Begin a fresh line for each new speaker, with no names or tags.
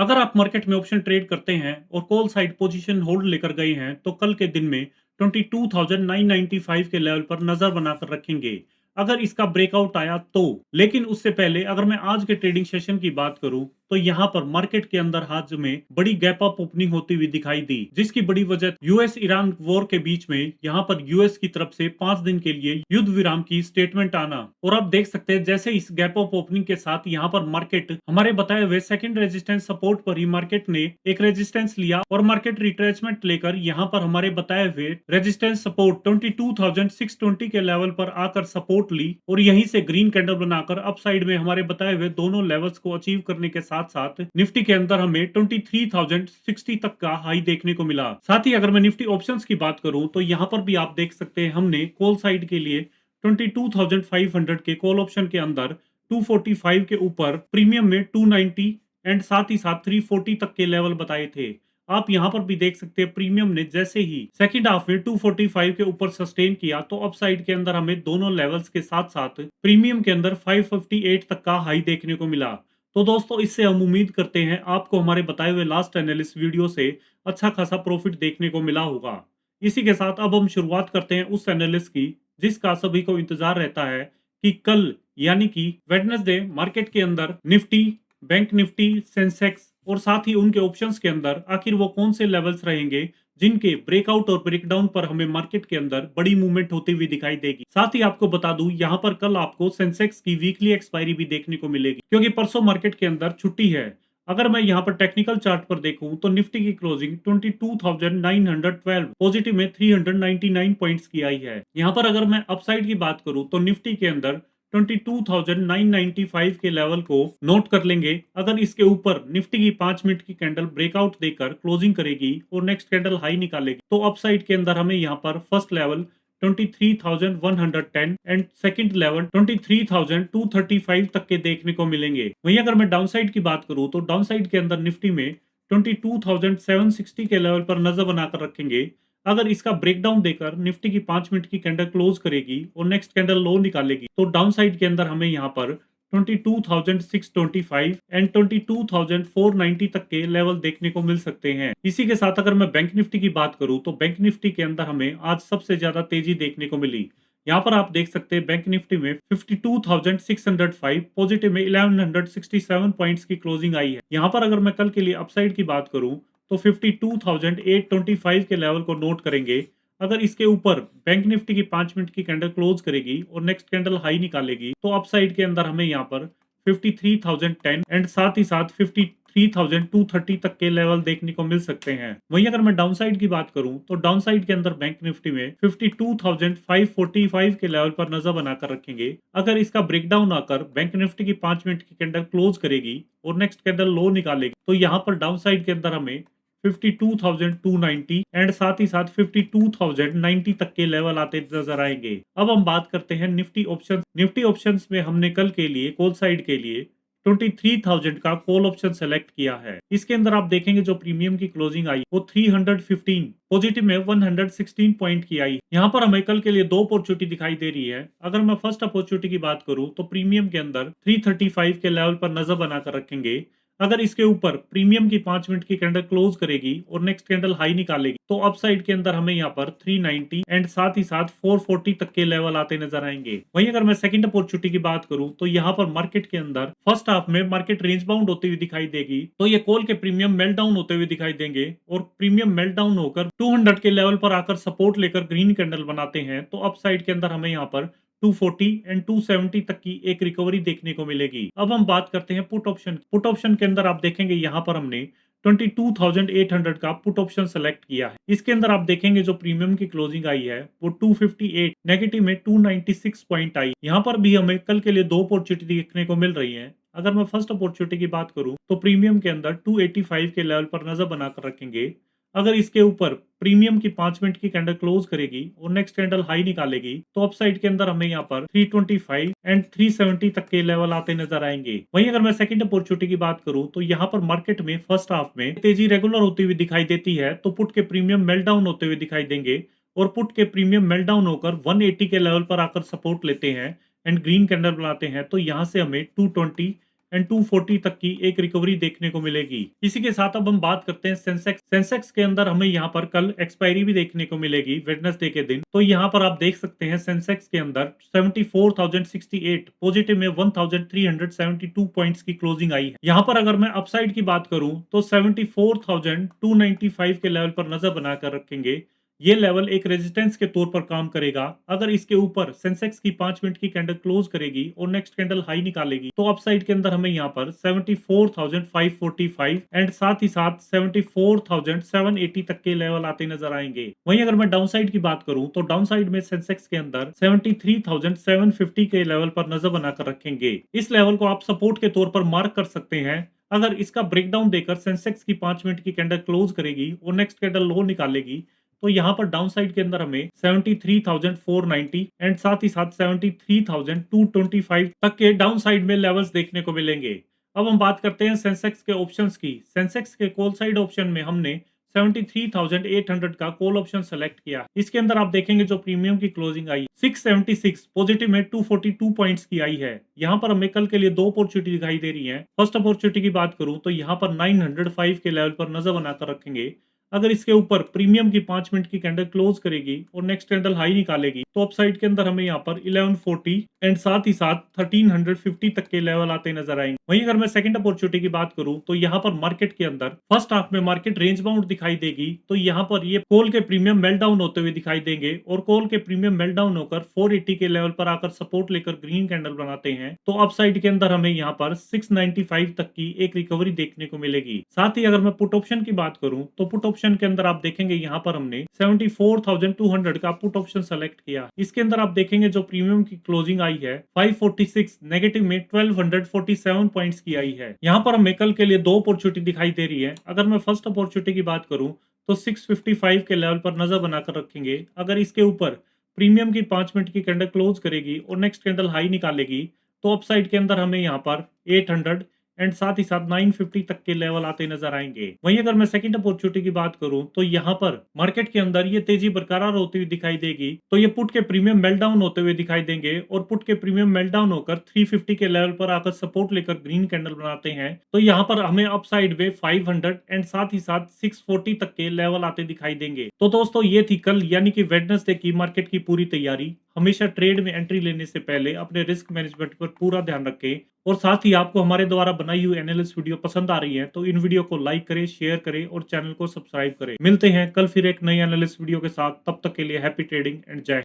अगर आप मार्केट में ऑप्शन ट्रेड करते हैं और कॉल साइड पोजीशन होल्ड लेकर गए हैं तो कल के दिन में 22,995 के लेवल पर नजर बनाकर रखेंगे अगर इसका ब्रेकआउट आया तो। लेकिन उससे पहले अगर मैं आज के ट्रेडिंग सेशन की बात करूं तो यहां पर मार्केट के अंदर आज में बड़ी गैप अप ओपनिंग होती हुई दिखाई दी, जिसकी बड़ी वजह यूएस ईरान वॉर के बीच में यहां पर यूएस की तरफ से 5 दिन के लिए युद्ध विराम की स्टेटमेंट आना। और आप देख सकते हैं जैसे इस गैप अप ओपनिंग के साथ यहां पर मार्केट हमारे बताए हुए सेकंड रेजिस्टेंस सपोर्ट पर ही मार्केट ने एक रेजिस्टेंस लिया और मार्केट रिट्रेसमेंट लेकर यहां पर हमारे बताए हुए रेजिस्टेंस सपोर्ट 22,620 के लेवल पर आकर सपोर्ट ली और यहीं से ग्रीन कैंडल बनाकर अपसाइड में हमारे बताए हुए दोनों लेवल्स को अचीव करने के साथ साथ निफ्टी के अंदर हमें 23,060 तक का हाई देखने को मिला। साथ ही अगर मैं निफ्टी ऑप्शंस की बात करूं तो यहां पर भी आप देख सकते हैं हमने कॉल साइड के लिए 22,500 के कॉल ऑप्शन के अंदर 245 के ऊपर प्रीमियम में 290 एंड साथ ही साथ 340 तक के लेवल बताए थे। आप यहां पर भी देख सकते हैं प्रीमियम ने जैसे ही सेकंड हाफ में 245 के ऊपर सस्टेन किया तो अपसाइड के अंदर हमें दोनों लेवल्स के साथ साथ प्रीमियम के अंदर 558 तक का हाई देखने को मिला। तो दोस्तों इससे हम उम्मीद करते हैं आपको हमारे बताए हुए लास्ट एनालिस्ट वीडियो से अच्छा खासा प्रॉफिट देखने को मिला होगा। इसी के साथ अब हम शुरुआत करते हैं उस एनालिस्ट की जिसका सभी को इंतजार रहता है कि कल यानी कि वेडनेसडे मार्केट के अंदर निफ्टी, बैंक निफ्टी, सेंसेक्स और साथ ही उनके ऑप्शंस के अंदर आखिर वो कौन से लेवल्स रहेंगे जिनके ब्रेकआउट और ब्रेकडाउन पर हमें मार्केट के अंदर बड़ी मूवमेंट होती हुई दिखाई देगी। साथ ही आपको बता दूं यहां पर कल आपको सेंसेक्स की वीकली एक्सपायरी भी देखने को मिलेगी क्योंकि परसों मार्केट के अंदर छुट्टी है। अगर मैं यहाँ पर टेक्निकल चार्ट पर देखूं तो निफ्टी की क्लोजिंग 22,912 पॉजिटिव में 399 पॉइंट्स की आई है। यहाँ पर अगर मैं अपसाइड की बात करूं तो निफ्टी के अंदर 22,995 के लेवल को नोट कर लेंगे। अगर इसके ऊपर निफ्टी की 5 मिनट की कैंडल ब्रेकआउट देकर क्लोजिंग करेगी और नेक्स्ट कैंडल हाई निकालेगी तो अपसाइड के अंदर हमें यहाँ पर first level 23,110 and second level 23,235 तक के देखने को मिलेंगे। वहीं अगर मैं डाउनसाइड की बात करूं तो डाउनसाइड के अंदर निफ्टी में 22,760 के लेवल पर नजर बनाकर रखेंगे। अगर इसका ब्रेकडाउन देकर निफ्टी की 5 मिनट की कैंडल क्लोज करेगी और नेक्स्ट कैंडल लो निकालेगी तो डाउन साइड के अंदर हमें यहाँ पर 22,625 एंड 22,490 तक के लेवल देखने को मिल सकते हैं। इसी के साथ अगर मैं बैंक निफ्टी की बात करूं तो बैंक निफ्टी के अंदर हमें आज सबसे ज्यादा तेजी देखने को मिली। यहाँ पर आप देख सकते हैं बैंक निफ्टी में 52,605 पॉजिटिव में 1167 पॉइंट्स की क्लोजिंग आई है। यहाँ पर अगर मैं कल के लिए अपसाइड की बात करूं तो 52,825 के लेवल को नोट करेंगे। अगर इसके ऊपर बैंक निफ्टी की 5 मिनट की कैंडल क्लोज करेगी और नेक्स्ट कैंडल हाई निकालेगी तो अपसाइड के अंदर हमें यहाँ पर 53,010 एंड साथ ही साथ 53,230 तक के लेवल देखने को मिल सकते हैं। वहीं अगर मैं डाउनसाइड की बात करूं तो डाउनसाइड के अंदर बैंक निफ्टी में 52,545 के लेवल पर नजर बनाकर रखेंगे। अगर इसका ब्रेकडाउन आकर बैंक निफ्टी की 5 मिनट की कैंडल क्लोज करेगी और नेक्स्ट कैंडल लो निकालेगी तो यहाँ पर डाउनसाइड के अंदर हमें 52,290 एंड साथ ही साथ 52,090 तक के लेवल आते नजर आएंगे। अब हम बात करते हैं निफ्टी ऑप्शंस। निफ्टी ऑप्शंस में हमने कल के लिए कॉल साइड के लिए 23,000 का कॉल ऑप्शन सेलेक्ट किया है। इसके अंदर आप देखेंगे जो प्रीमियम की क्लोजिंग आई वो 315 पॉजिटिव में 116 पॉइंट की आई। यहाँ पर हमें कल के लिए दो अपॉर्चुनिटी दिखाई दे रही है। अगर मैं फर्स्ट अपॉर्चुनिटी की बात करूं तो प्रीमियम के अंदर 335 के लेवल पर नजर बनाकर रखेंगे। अगर इसके ऊपर प्रीमियम की 5 मिनट की कैंडल क्लोज करेगी और नेक्स्ट कैंडल हाई निकालेगी तो अपसाइड के अंदर हमें यहाँ पर 390 एंड साथ ही साथ 440 तक के लेवल आते नजर आएंगे। वहीं अगर मैं सेकंड अपॉर्चुनिटी की बात करूं तो यहाँ पर मार्केट के अंदर फर्स्ट हाफ में मार्केट रेंज बाउंड होती हुई दिखाई देगी तो ये कॉल के प्रीमियम मेल्ट डाउन होते हुए दिखाई देंगे और प्रीमियम मेल्ट डाउन होकर 200 के लेवल पर आकर सपोर्ट लेकर ग्रीन कैंडल बनाते हैं तो अपसाइड के अंदर हमें यहाँ पर 240 एंड 270 तक की एक रिकवरी देखने को मिलेगी। अब हम बात करते हैं पुट ऑप्शन। पुट ऑप्शन के अंदर आप देखेंगे यहाँ पर हमने 22,800 का पुट ऑप्शन सेलेक्ट किया है। इसके अंदर आप देखेंगे जो प्रीमियम की क्लोजिंग आई है वो 258 नेगेटिव में 296 पॉइंट आई। यहाँ पर भी हमें कल के लिए दो अपॉर्चुनिटी देखने को मिल रही है। अगर मैं फर्स्ट अपॉर्चुनिटी की बात करूं तो प्रीमियम के अंदर 285 के लेवल पर नजर बनाकर रखेंगे। अगर इसके ऊपर प्रीमियम की 5 मिनट की कैंडल क्लोज करेगी और नेक्स्ट कैंडल हाई निकालेगी तो अपसाइड के अंदर हमें यहाँ पर 325 एंड 370 तक के लेवल आते नजर आएंगे। वहीं अगर मैं सेकंड अपॉर्चुनिटी की बात करूं तो यहाँ पर मार्केट में फर्स्ट हाफ में तेजी रेगुलर होती हुई दिखाई देती है तो पुट के प्रीमियम मेल्ट डाउन होते हुए दिखाई देंगे और पुट के प्रीमियम मेल्ट डाउन होकर 180 के लेवल पर आकर सपोर्ट लेते हैं एंड ग्रीन कैंडल बनाते हैं तो यहाँ से हमें 220 एंड 240 तक की एक रिकवरी देखने को मिलेगी। इसी के साथ अब हम बात करते हैं सेंसेक्स के अंदर हमें यहाँ पर कल एक्सपायरी भी देखने को मिलेगी वेडनेसडे के दिन। तो यहाँ पर आप देख सकते हैं सेंसेक्स के अंदर 74,068 पॉजिटिव में 1,372 पॉइंट्स की क्लोजिंग आई है। यहाँ पर अगर मैं अपसाइड की बात करूं तो 74,295 के लेवल पर नजर बनाकर रखेंगे। ये लेवल एक रेजिस्टेंस के तौर पर काम करेगा। अगर इसके ऊपर सेंसेक्स की 5 मिनट की कैंडल क्लोज करेगी और नेक्स्ट कैंडल हाई निकालेगी तो अपसाइड के अंदर हमें यहाँ पर 74,545 एंड साथ ही साथ 74,780 तक के लेवल आते नजर आएंगे। वहीं अगर मैं डाउनसाइड की बात करूं तो डाउनसाइड में सेंसेक्स के अंदर 73,750 के लेवल पर नजर बनाकर रखेंगे। इस लेवल को आप सपोर्ट के तौर पर मार्क कर सकते हैं। अगर इसका ब्रेकडाउन देकर सेंसेक्स की 5 मिनट की कैंडल क्लोज करेगी और नेक्स्ट कैंडल लो निकालेगी तो यहाँ पर डाउन साइड के अंदर हमें 73,490 एंड साथ ही साथ 73,225 तक के डाउन साइड में लेवल्स देखने को मिलेंगे। अब हम बात करते हैं सेंसेक्स के ऑप्शंस की। सेंसेक्स के कॉल साइड ऑप्शन में हमने 73,800 का कॉल ऑप्शन सेलेक्ट किया। इसके अंदर आप देखेंगे जो प्रीमियम की क्लोजिंग आई 676 पॉजिटिव में 242 पॉइंट्स की आई है। यहाँ पर हमें कल के लिए दो अपॉर्चुनिटी दिखाई दे रही है। फर्स्ट अपॉर्चुनिटी की बात करूं तो यहाँ पर 905 के लेवल पर नजर बनाकर रखेंगे। अगर इसके ऊपर प्रीमियम की 5 मिनट की कैंडल क्लोज करेगी और नेक्स्ट कैंडल हाई निकालेगी तो अपसाइड के अंदर हमें यहाँ पर 1140 एंड साथ ही साथ 1350 तक के लेवल आते नजर आएंगे। वहीं अगर मैं सेकंड अपॉर्चुनिटी की बात करूं तो यहाँ पर मार्केट के अंदर फर्स्ट हाफ में मार्केट रेंज बाउंड दिखाई देगी। तो यहाँ पर ये कॉल के प्रीमियम मेल्टडाउन होते हुए दिखाई देंगे और कॉल के प्रीमियम मेल्टडाउन होकर 480 के लेवल पर आकर सपोर्ट लेकर ग्रीन कैंडल बनाते हैं तो अपसाइड के अंदर हमें यहाँ पर 695 तक की एक रिकवरी देखने को मिलेगी। साथ ही अगर मैं पुट ऑप्शन की बात करूं तो पुट ऑप्शन के अंदर आप देखेंगे यहाँ पर हमने 74,200 का पुट ऑप्शन सेलेक्ट किया। इसके अंदर आप देखेंगे जो प्रीमियम की क्लोजिंग आई है 546 नेगेटिव में 1247 पॉइंट्स की आई है। यहाँ पर हमें कल के लिए दो अपॉर्चुनिटी दिखाई दे रही है। अगर मैं फर्स्ट अपॉर्चुनिटी की बात करूं तो 655 के लेवल पर नजर बनाकर रखेंगे। अगर इसके ऊपर प्रीमियम की 5 मिनट की कैंडल क्लोज करेगी और नेक्स्ट कैंडल हाई निकालेगी तो अपसाइड के अंदर हमें यहाँ पर 800 एंड साथ ही साथ 950 तक के लेवल आते नजर आएंगे। वहीं अगर मैं सेकंड अपॉर्चुनिटी की बात करूं तो यहाँ पर मार्केट के अंदर ये तेजी बरकरार होती हुई दिखाई देगी। तो ये पुट के प्रीमियम मेल्टडाउन होते हुए दिखाई देंगे और पुट के प्रीमियम मेल्टडाउन होकर 350 के लेवल पर आकर सपोर्ट लेकर ग्रीन कैंडल बनाते हैं। तो यहाँ पर हमें अपसाइड वे 500 एंड साथ ही साथ 640 तक के लेवल आते दिखाई देंगे। तो दोस्तों ये थी कल यानी कि वेडनेसडे की मार्केट की पूरी तैयारी। हमेशा ट्रेड में एंट्री लेने से पहले अपने रिस्क मैनेजमेंट पर पूरा ध्यान रखें और साथ ही आपको हमारे द्वारा बनाई हुई एनालिसिस वीडियो पसंद आ रही है तो इन वीडियो को लाइक करें, शेयर करें और चैनल को सब्सक्राइब करें। मिलते हैं कल फिर एक नई एनालिसिस वीडियो के साथ। तब तक के लिए हैप्पी ट्रेडिंग एंड जय।